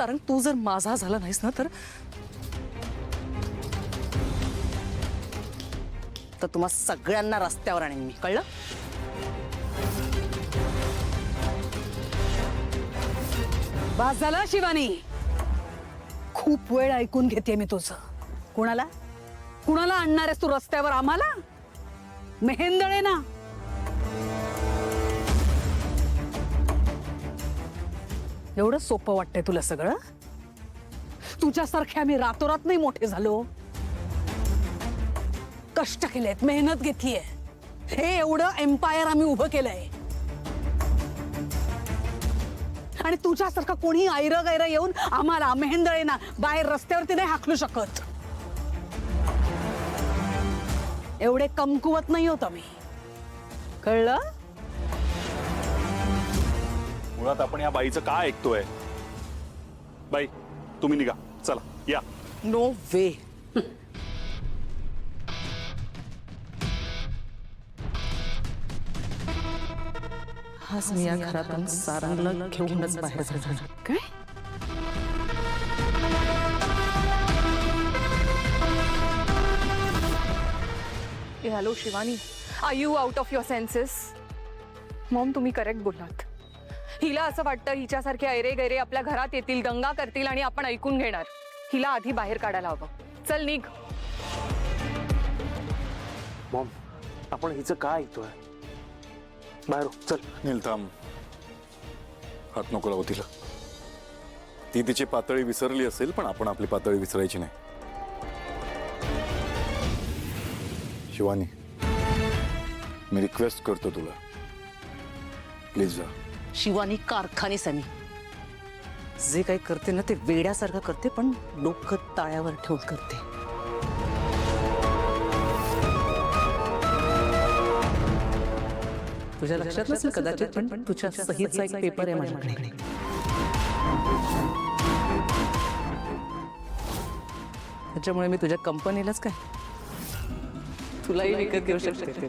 सारंग तू जर माझा झाला नाहीस ना तर तुम्हा सगळ्यांना रस्त्यावर आणीन मी, कळलं? बस झालं शिवानी, खूप वेळ ऐकून घेते मी तुझं. कुणाला कुणाला आणणार आहेस तू रस्त्यावर? आम्हाला मेहेंदळे ना. एवढं सोपं वाटतंय तुला सगळं? तुझ्यासारखे आम्ही रातोरात नाही मोठे झालो. कष्ट केलेत, मेहनत घेतलीये, हे एवढं एम्पायर आम्ही उभं केलंय. आणि तुझ्यासारखं कोणी आयरं गैरं येऊन आम्हाला मेहेंदळेना बाहेर रस्त्यावरती नाही हाकलू शकत. एवढे कमकुवत नाही होत आम्ही, कळलं? मुळात आपण या बाईचं काय ऐकतोय? बाई तुम्ही निघा, चला या. No way. आज मी या घरातून सारंगला घेऊनच बाहेर जाणार. काय? Hello Shivani, are you out of your senses? Mom तुम्ही करेक्ट बोललात. हिला असं वाटतं हिच्यासारखे ऐरे गैरे आपल्या घरात येतील, दंगा करतील आणि आपण ऐकून घेणार. हिला आधी बाहेर काढायला हवं. चल निघ. मॉम, आपण हिचं काय ऐकतोय? बाहेर हो, चल. नील थांब, हात नको लावू तिला. ती तिची पातळी विसरली असेल, पण आपण आपली पातळी विसरायची नाही. शिवानी, मी रिक्वेस्ट करतो तुला, प्लीज जा. शिवानी कारखानीच आहे मी. जे काही करते ना ते वेड्यासारखं करते, पण डोकं ताळ्यावर ठेवून करते. तुझ्या लक्षात नसेल कदाचित, पण तुझ्या सहीचा एक पेपर आहे माझ्याकडे. त्याच्यामुळे मी तुझ्या कंपनीलाच काय तुलाही विकत घेऊ शकते.